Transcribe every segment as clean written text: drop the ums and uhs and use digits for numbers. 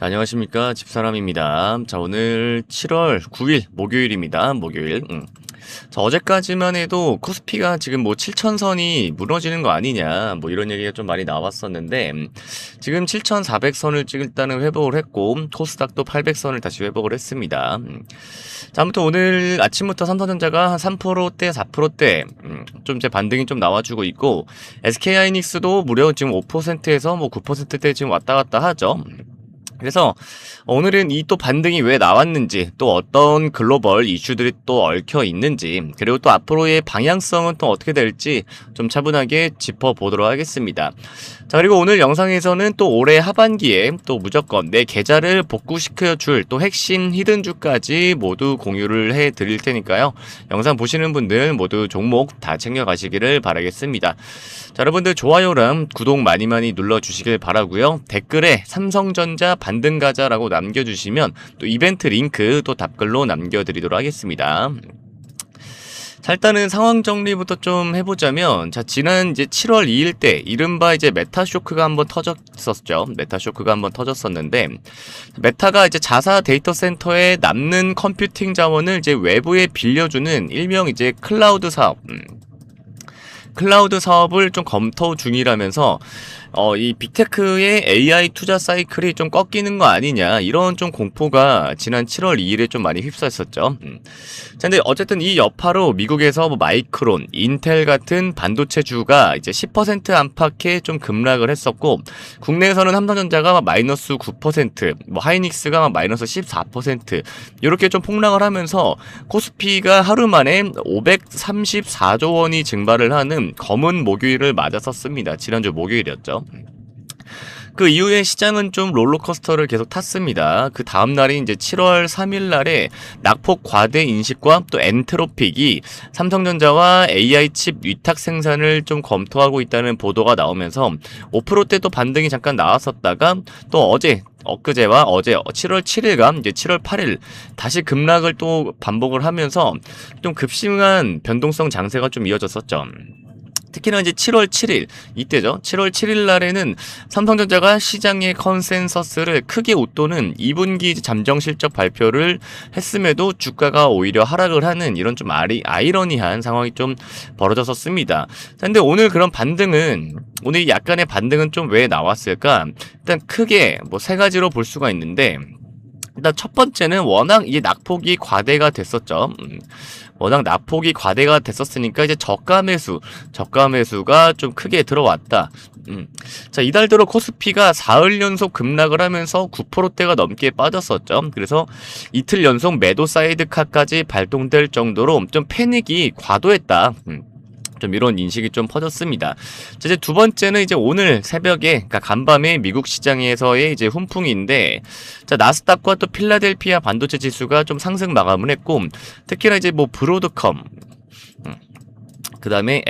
자, 안녕하십니까. 집사람입니다. 자, 오늘 7월 9일 목요일입니다. 목요일. 자, 어제까지만 해도 코스피가 지금 뭐 7,000선이 무너지는 거 아니냐, 뭐 이런 얘기가 좀 많이 나왔었는데, 지금 7,400선을 일단은 회복을 했고, 코스닥도 800선을 다시 회복을 했습니다. 자, 아무튼 오늘 아침부터 삼성전자가 한 3%대, 4%대, 좀 이제 반등이 좀 나와주고 있고, SK하이닉스도 무려 지금 5%에서 뭐 9%대 지금 왔다 갔다 하죠. 그래서 오늘은 이 또 반등이 왜 나왔는지, 또 어떤 글로벌 이슈들이 또 얽혀 있는지, 그리고 또 앞으로의 방향성은 또 어떻게 될지 좀 차분하게 짚어보도록 하겠습니다. 자, 그리고 오늘 영상에서는 또 올해 하반기에 또 무조건 내 계좌를 복구시켜줄 또 핵심 히든주까지 모두 공유를 해드릴 테니까요. 영상 보시는 분들 모두 종목 다 챙겨가시기를 바라겠습니다. 자, 여러분들 좋아요랑 구독 많이 눌러주시길 바라고요. 댓글에 삼성전자 반등 가자라고 남겨주시면 또 이벤트 링크 또 답글로 남겨드리도록 하겠습니다. 자, 일단은 상황 정리부터 좀 해보자면, 자, 지난 이제 7월 2일 때 이른바 이제 메타 쇼크가 한번 터졌었죠. 메타 쇼크가 한번 터졌었는데, 메타가 이제 자사 데이터 센터에 남는 컴퓨팅 자원을 이제 외부에 빌려주는 일명 이제 클라우드 사업을 좀 검토 중이라면서 이 빅테크의 AI 투자 사이클이 좀 꺾이는 거 아니냐, 이런 좀 공포가 지난 7월 2일에 좀 많이 휩싸였었죠. 자, 근데 어쨌든 이 여파로 미국에서 뭐 마이크론, 인텔 같은 반도체주가 이제 10% 안팎에 좀 급락을 했었고, 국내에서는 삼성전자가 마이너스 9%, 뭐 하이닉스가 마이너스 14%, 이렇게 좀 폭락을 하면서 코스피가 하루 만에 534조 원이 증발을 하는 검은 목요일을 맞았었습니다. 지난주 목요일이었죠. 그 이후에 시장은 좀 롤러코스터를 계속 탔습니다. 그 다음날인 이제 7월 3일 날에 낙폭 과대 인식과 또 엔트로픽이 삼성전자와 AI 칩 위탁 생산을 좀 검토하고 있다는 보도가 나오면서 5%대 또 반등이 잠깐 나왔었다가, 또 엊그제와 어제 7월 7일과 이제 7월 8일 다시 급락을 또 반복을 하면서 좀 급심한 변동성 장세가 좀 이어졌었죠. 특히나 이제 7월 7일, 이때죠. 7월 7일 날에는 삼성전자가 시장의 컨센서스를 크게 웃도는 2분기 잠정 실적 발표를 했음에도 주가가 오히려 하락을 하는 이런 좀 아이러니한 상황이 좀 벌어졌었습니다. 근데 오늘 오늘 약간의 반등은 좀 왜 나왔을까? 일단 크게 뭐 세 가지로 볼 수가 있는데, 일단 첫 번째는 워낙 이 낙폭이 과대가 됐었죠. 워낙 낙폭이 과대가 됐었으니까 이제 저가 매수가 좀 크게 들어왔다. 자, 이달 들어 코스피가 4일 연속 급락을 하면서 9%대가 넘게 빠졌었죠. 그래서 이틀 연속 매도 사이드카까지 발동될 정도로 좀 패닉이 과도했다. 좀 이런 인식이 좀 퍼졌습니다. 자, 이제 두 번째는 이제 오늘 새벽에, 그러니까 간밤에 미국 시장에서의 이제 훈풍인데, 자, 나스닥과 또 필라델피아 반도체 지수가 좀 상승 마감을 했고, 특히나 이제 뭐 브로드컴, 그 다음에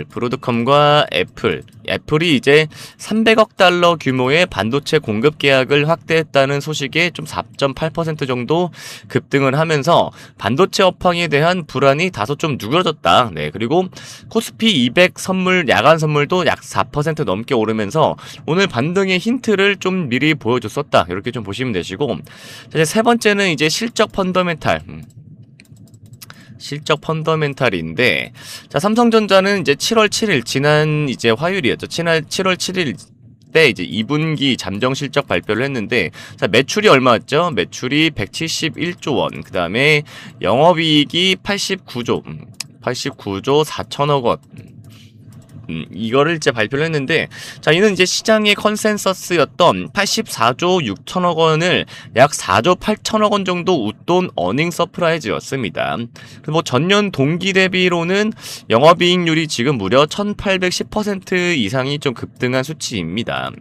브로드컴과 애플이 이제 300억 달러 규모의 반도체 공급 계약을 확대했다는 소식에 좀 4.8% 정도 급등을 하면서 반도체 업황에 대한 불안이 다소 좀 누그러졌다. 네, 그리고 코스피 200 야간 선물도 약 4% 넘게 오르면서 오늘 반등의 힌트를 좀 미리 보여줬었다. 이렇게 좀 보시면 되시고, 이제 세 번째는 이제 실적 펀더멘탈인데, 자, 삼성전자는 이제 7월 7일, 지난 이제 화요일이었죠. 7월 7일 때 이제 2분기 잠정 실적 발표를 했는데, 자, 매출이 얼마였죠? 매출이 171조 원, 그 다음에 영업이익이 89조 4천억 원. 이거를 이제 발표를 했는데, 자, 이는 이제 시장의 컨센서스였던 84조 6천억 원을 약 4조 8천억 원 정도 웃돈 어닝 서프라이즈였습니다. 뭐 전년 동기 대비로는 영업이익률이 지금 무려 1810% 이상이 좀 급등한 수치입니다.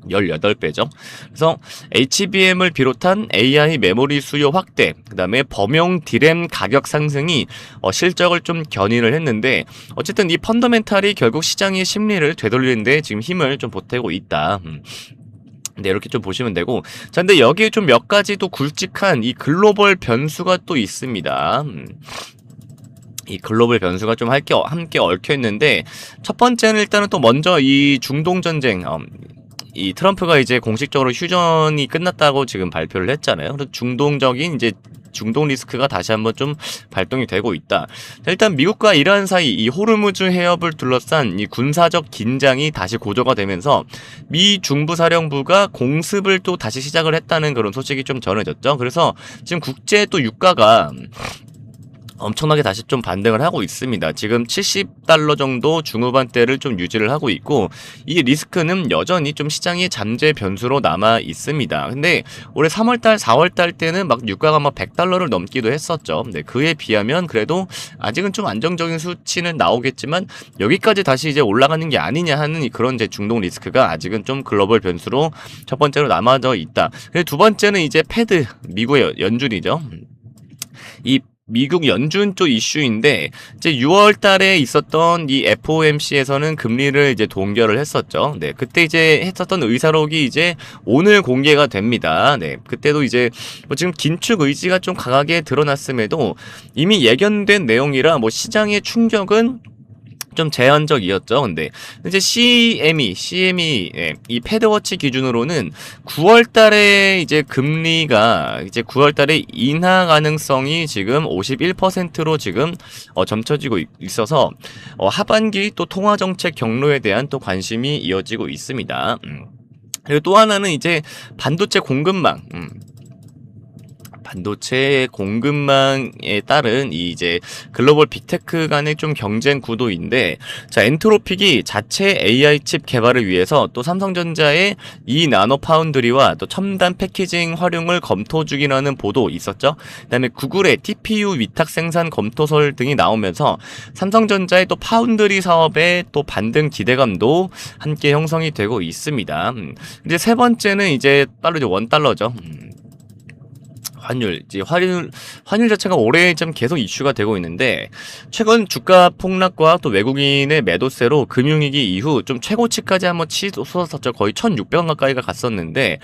18배죠. 그래서 HBM을 비롯한 AI 메모리 수요 확대, 그 다음에 범용 디램 가격 상승이 실적을 좀 견인을 했는데, 어쨌든 이 펀더멘탈이 결국 시장의 심리를 되돌리는데 지금 힘을 좀 보태고 있다. 네, 이렇게 좀 보시면 되고, 자, 근데 여기에 좀 몇 가지 또 굵직한 이 글로벌 변수가 또 있습니다. 이 글로벌 변수가 좀 함께 얽혀 있는데, 첫 번째는 일단은 또 먼저 이 중동 전쟁, 이 트럼프가 이제 공식적으로 휴전이 끝났다고 지금 발표를 했잖아요. 그래서 중동적인 이제 중동 리스크가 다시 한번 좀 발동이 되고 있다. 자, 일단 미국과 이란 사이 이 호르무즈 해협을 둘러싼 이 군사적 긴장이 다시 고조가 되면서 미 중부사령부가 공습을 또 다시 시작을 했다는 그런 소식이 좀 전해졌죠. 그래서 지금 국제 또 유가가 엄청나게 다시 좀 반등을 하고 있습니다. 지금 70달러 정도 중후반대를 좀 유지를 하고 있고, 이 리스크는 여전히 좀 시장의 잠재 변수로 남아 있습니다. 근데 올해 3월달, 4월달 때는 막 유가가 막 100달러를 넘기도 했었죠. 네, 그에 비하면 그래도 아직은 좀 안정적인 수치는 나오겠지만 여기까지 다시 이제 올라가는 게 아니냐 하는 그런 이제 중동 리스크가 아직은 좀 글로벌 변수로 첫 번째로 남아져 있다. 그리고 두 번째는 이제 패드, 미국의 연준이죠. 이 미국 연준 쪽 이슈인데, 이제 6월 달에 있었던 이 FOMC에서는 금리를 이제 동결을 했었죠. 네, 그때 이제 했었던 의사록이 이제 오늘 공개가 됩니다. 네, 그때도 이제 뭐 지금 긴축 의지가 좀 강하게 드러났음에도 이미 예견된 내용이라 뭐 시장의 충격은 좀 제한적이었죠. 근데 이제 CME 예, 이 패드워치 기준으로는 9월 달에 이제 금리가 이제 9월 달에 인하 가능성이 지금 51%로 지금 점쳐지고 있어서 하반기 또 통화 정책 경로에 대한 또 관심이 이어지고 있습니다. 그리고 또 하나는 이제 반도체 공급망. 반도체 공급망에 따른 이 이제 글로벌 빅테크 간의 좀 경쟁 구도인데, 자, 엔트로픽이 자체 AI 칩 개발을 위해서 또 삼성전자의 이 나노 파운드리와 또 첨단 패키징 활용을 검토 중이라는 보도 있었죠. 그다음에 구글의 TPU 위탁 생산 검토설 등이 나오면서 삼성전자의 또 파운드리 사업에 또 반등 기대감도 함께 형성이 되고 있습니다. 이제 세 번째는 이제 빠르죠, 원달러죠. 환율 자체가 올해 좀 계속 이슈가 되고 있는데, 최근 주가 폭락과 또 외국인의 매도세로 금융위기 이후 좀 최고치까지 한번 치솟았었죠. 거의 1,600원 가까이가 갔었는데,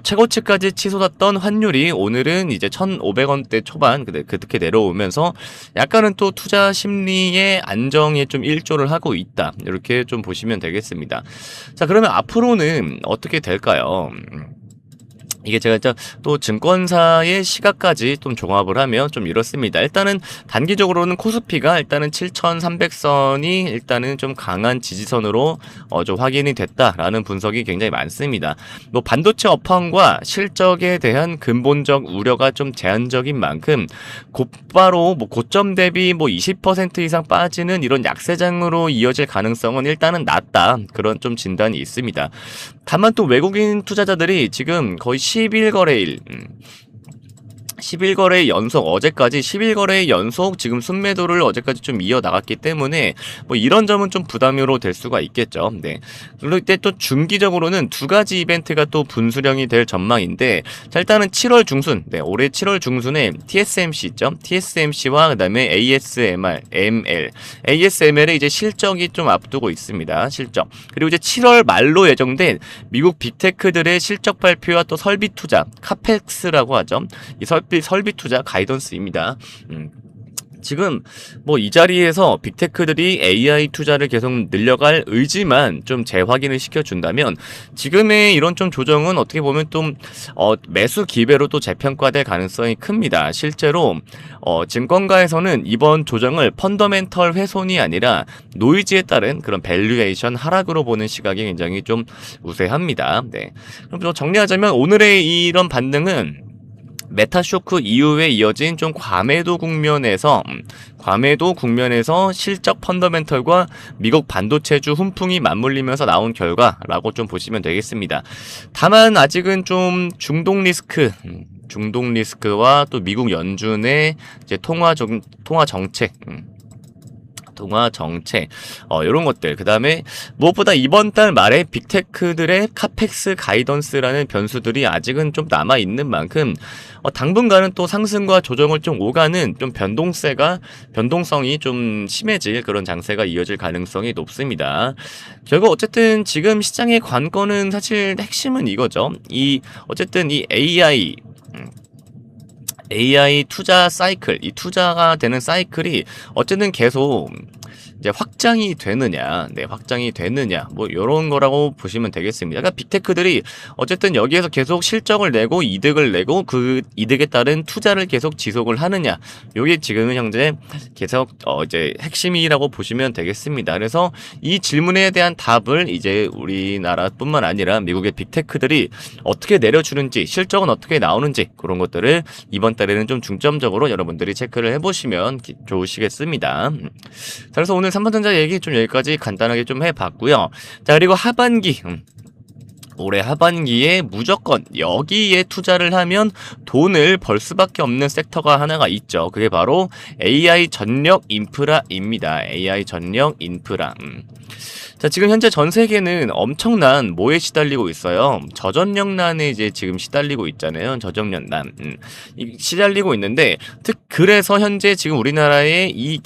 최고치까지 치솟았던 환율이 오늘은 이제 1,500원대 초반 그렇게 내려오면서 약간은 또 투자 심리의 안정에 좀 일조를 하고 있다. 이렇게 좀 보시면 되겠습니다. 자, 그러면 앞으로는 어떻게 될까요? 이게 제가 또 증권사의 시각까지 좀 종합을 하면 좀 이렇습니다. 일단은 단기적으로는 코스피가 일단은 7,300선이 일단은 좀 강한 지지선으로 좀 확인이 됐다라는 분석이 굉장히 많습니다. 뭐 반도체 업황과 실적에 대한 근본적 우려가 좀 제한적인 만큼 곧바로 뭐 고점 대비 뭐 20% 이상 빠지는 이런 약세장으로 이어질 가능성은 일단은 낮다. 그런 좀 진단이 있습니다. 다만 또 외국인 투자자들이 지금 거의 10일 연속, 어제까지 10일 연속 지금 순매도를 어제까지 좀 이어나갔기 때문에 뭐 이런 점은 좀 부담으로 될 수가 있겠죠. 네. 그리고 이때 또 중기적으로는 두 가지 이벤트가 또 분수령이 될 전망인데, 자, 일단은 7월 중순, 네, 올해 7월 중순에 TSMC 있죠. TSMC와 그 다음에 ASML의 이제 실적이 좀 앞두고 있습니다. 실적. 그리고 이제 7월 말로 예정된 미국 빅테크들의 실적 발표와 또 설비 투자, 카펙스라고 하죠. 이 설비 투자 가이던스입니다. 지금 뭐 이 자리에서 빅테크들이 AI 투자를 계속 늘려갈 의지만 좀 재확인을 시켜준다면 지금의 이런 좀 조정은 어떻게 보면 좀 매수 기회로 또 재평가될 가능성이 큽니다. 실제로 증권가에서는 이번 조정을 펀더멘털 훼손이 아니라 노이즈에 따른 그런 밸류에이션 하락으로 보는 시각이 굉장히 좀 우세합니다. 네. 그럼 정리하자면 오늘의 이런 반등은 메타쇼크 이후에 이어진 좀 과매도 국면에서 실적 펀더멘털과 미국 반도체주 훈풍이 맞물리면서 나온 결과라고 좀 보시면 되겠습니다. 다만 아직은 좀 중동 리스크와 또 미국 연준의 이제 통화 정책, 이런 것들. 그 다음에 무엇보다 이번 달 말에 빅테크들의 카펙스 가이던스라는 변수들이 아직은 좀 남아있는 만큼 당분간은 또 상승과 조정을 좀 오가는 좀 변동성이 좀 심해질 그런 장세가 이어질 가능성이 높습니다. 결국 어쨌든 지금 시장의 관건은 사실 핵심은 이거죠. 어쨌든 이 AI 투자 사이클, 이 투자가 되는 사이클이 어쨌든 계속 이제 확장이 되느냐, 네, 확장이 되느냐, 뭐 요런 거라고 보시면 되겠습니다. 그러니까 빅테크들이 어쨌든 여기에서 계속 실적을 내고 이득을 내고 그 이득에 따른 투자를 계속 지속을 하느냐, 요게 지금은 현재 계속 이제 핵심이라고 보시면 되겠습니다. 그래서 이 질문에 대한 답을 이제 우리나라뿐만 아니라 미국의 빅테크들이 어떻게 내려주는지, 실적은 어떻게 나오는지 그런 것들을 이번 달에는 좀 중점적으로 여러분들이 체크를 해보시면 좋으시겠습니다. 자, 그래서 오늘 삼성전자 얘기 좀 여기까지 간단하게 좀 해봤고요. 자, 그리고 하반기 올해 하반기에 무조건 여기에 투자를 하면 돈을 벌 수밖에 없는 섹터가 하나가 있죠. 그게 바로 AI 전력 인프라입니다. AI 전력 인프라. 자, 지금 현재 전 세계는 엄청난 뭐에 시달리고 있어요? 저전력난에 이제 지금 시달리고 있잖아요. 저전력난. 시달리고 있는데, 그래서 현재 지금 우리나라의 이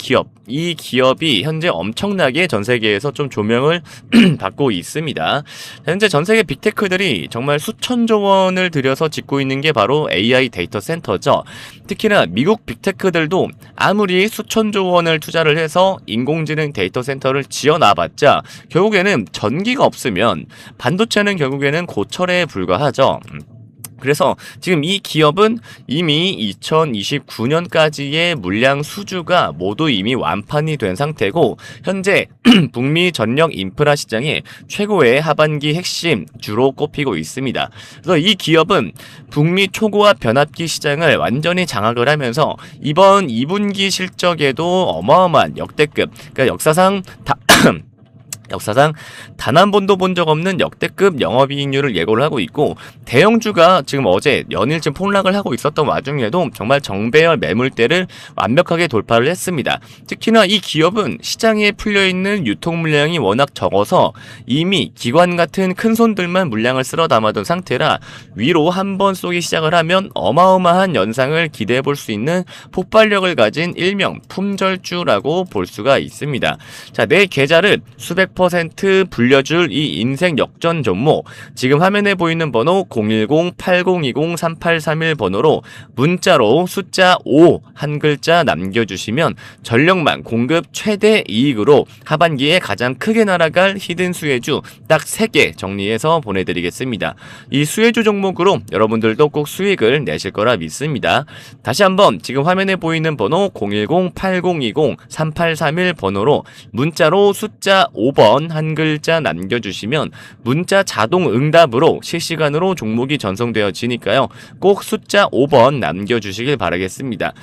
기업이 현재 엄청나게 전 세계에서 좀 조명을 받고 있습니다. 현재 전 세계 빅테크들이 정말 수천조 원을 들여서 짓고 있는 게 바로 AI 데이터 센터죠. 특히나 미국 빅테크들도 아무리 수천조 원을 투자를 해서 인공지능 데이터 센터를 지어놔봤자 결국에는 전기가 없으면 반도체는 결국에는 고철에 불과하죠. 그래서 지금 이 기업은 이미 2029년까지의 물량 수주가 모두 이미 완판이 된 상태고, 현재 북미 전력 인프라 시장의 최고의 하반기 핵심 주로 꼽히고 있습니다. 그래서 이 기업은 북미 초고압 변압기 시장을 완전히 장악을 하면서 이번 2분기 실적에도 어마어마한 역대급, 그러니까 역사상 단 한 번도 본 적 없는 역대급 영업이익률을 예고를 하고 있고, 대형주가 지금 어제 연일쯤 폭락을 하고 있었던 와중에도 정말 정배열 매물대를 완벽하게 돌파를 했습니다. 특히나 이 기업은 시장에 풀려있는 유통 물량이 워낙 적어서 이미 기관 같은 큰 손들만 물량을 쓸어 담아둔 상태라 위로 한 번 쏘기 시작을 하면 어마어마한 연상을 기대해 볼 수 있는 폭발력을 가진 일명 품절주라고 볼 수가 있습니다. 자, 내 계좌를 수백 % 불려줄 이 인생 역전 종목, 지금 화면에 보이는 번호 010-8020-3831 번호로 문자로 숫자 5 한 글자 남겨주시면 전력망 공급 최대 이익으로 하반기에 가장 크게 날아갈 히든 수혜주 딱 3개 정리해서 보내드리겠습니다. 이 수혜주 종목으로 여러분들도 꼭 수익을 내실 거라 믿습니다. 다시 한번 지금 화면에 보이는 번호 010-8020-3831 번호로 문자로 숫자 5번 한 글자 남겨주시면 문자 자동 응답으로 실시간으로 종목이 전송되어지니까요. 꼭 숫자 5번 남겨주시길 바라겠습니다.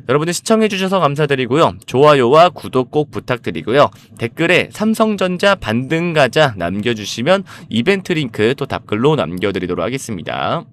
여러분들 시청해주셔서 감사드리고요. 좋아요와 구독 꼭 부탁드리고요. 댓글에 삼성전자 반등 가자 남겨주시면 이벤트 링크 또 답글로 남겨드리도록 하겠습니다.